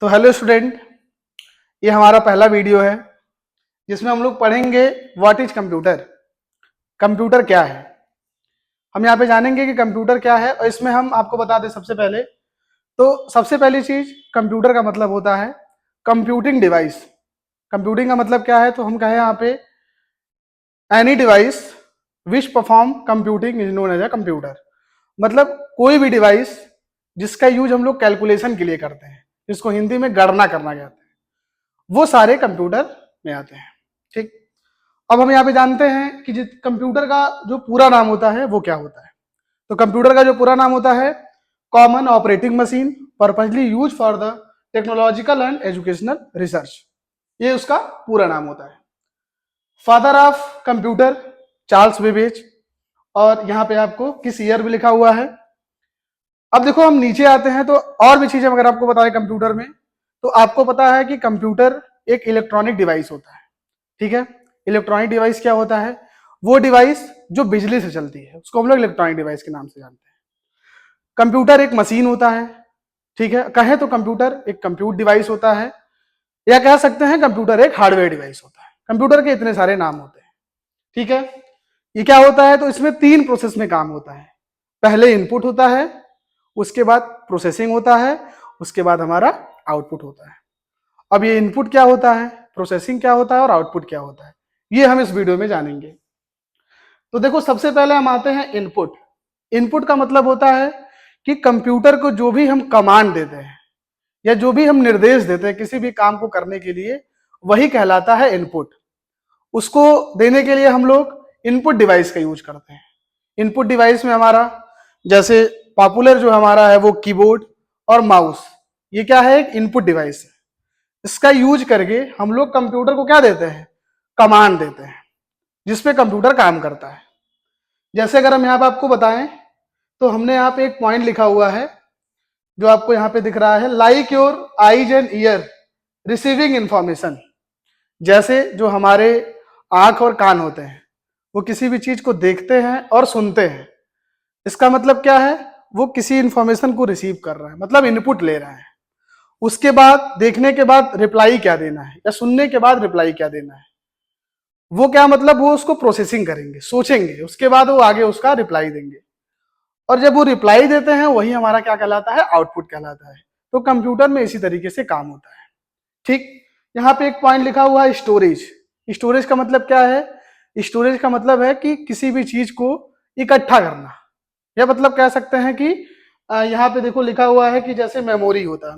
तो hello student, ये हमारा पहला वीडियो है जिसमें हम लोग पढ़ेंगे व्हाट इज कंप्यूटर। कंप्यूटर क्या है, हम यहाँ पे जानेंगे कि कंप्यूटर क्या है। और इसमें हम आपको बता दें सबसे पहली चीज, कंप्यूटर का मतलब होता है कंप्यूटिंग डिवाइस। कंप्यूटिंग का मतलब क्या है, तो हम कहें यहाँ पे any device which perform computing is known as a computer. मतलब कोई भी डिवाइस जिसका यूज हम लोग कैलकुलेशन के लिए करते हैं, जिसको हिंदी में गणना करना कहते हैं, वो सारे कंप्यूटर में आते हैं। ठीक, अब हम यहाँ पे जानते हैं कि कंप्यूटर का जो पूरा नाम होता है वो क्या होता है। तो कंप्यूटर का जो पूरा नाम होता है common operating machine purposely use for the technological and educational research, ये उसका पूरा नाम होता है। Father of computer Charles Babbage, और यहाँ पे आपको किस ईयर में लिखा हुआ है। अब देखो हम नीचे आते हैं तो और भी चीजें अगर आपको बताएं कंप्यूटर में, तो आपको पता है कि कंप्यूटर एक इलेक्ट्रॉनिक डिवाइस होता है। ठीक है, इलेक्ट्रॉनिक डिवाइस क्या होता है, वो डिवाइस जो बिजली से चलती है उसको हम लोग इलेक्ट्रॉनिक डिवाइस के नाम से जानते हैं। कंप्यूटर एक मशीन होता है, ठीक है, कहें तो कंप्यूटर एक कंप्यूट डिवाइस होता है, या कह सकते हैं कंप्यूटर एक हार्डवेयर डिवाइस होता है। कंप्यूटर के इतने सारे नाम होते हैं। ठीक है, ये क्या होता है, तो इसमें 3 प्रोसेस में काम होता है। पहले इनपुट होता है, उसके बाद प्रोसेसिंग होता है, उसके बाद हमारा आउटपुट होता है। अब ये इनपुट क्या होता है, प्रोसेसिंग क्या होता है और आउटपुट क्या होता है, ये हम इस वीडियो में जानेंगे। तो देखो सबसे पहले हम आते हैं इनपुट। इनपुट का मतलब होता है कि कंप्यूटर को जो भी हम कमांड देते हैं या जो भी हम निर्देश देते हैं किसी भी काम को करने के लिए, वही कहलाता है इनपुट। उसको देने के लिए हम लोग इनपुट डिवाइस का यूज करते हैं। इनपुट डिवाइस में हमारा जैसे पॉपुलर जो हमारा है वो कीबोर्ड और माउस, ये क्या है, एक इनपुट डिवाइस है। इसका यूज करके हम लोग कंप्यूटर को क्या देते हैं, कमांड देते हैं, जिसपे कंप्यूटर काम करता है। जैसे अगर हम यहाँ पे आपको बताएं तो हमने यहाँ पे एक पॉइंट लिखा हुआ है जो आपको यहाँ पे दिख रहा है, like your eyes and year receiving information. जैसे जो हमारे आंख और कान होते हैं वो किसी भी चीज को देखते हैं और सुनते हैं, इसका मतलब क्या है, वो किसी इंफॉर्मेशन को रिसीव कर रहा है, मतलब इनपुट ले रहा है। उसके बाद देखने के बाद रिप्लाई क्या देना है, या सुनने के बाद रिप्लाई क्या देना है, वो क्या मतलब, वो उसको प्रोसेसिंग करेंगे, सोचेंगे, उसके बाद वो आगे उसका रिप्लाई देंगे। और जब वो रिप्लाई देते हैं वही हमारा क्या कहलाता है, आउटपुट कहलाता है। तो कंप्यूटर में इसी तरीके से काम होता है। ठीक, यहाँ पे एक पॉइंट लिखा हुआ है स्टोरेज। स्टोरेज का मतलब क्या है, स्टोरेज का मतलब है कि किसी भी चीज को इकट्ठा करना, या मतलब कह सकते हैं कि यहाँ पे देखो लिखा हुआ है कि जैसे मेमोरी होता है।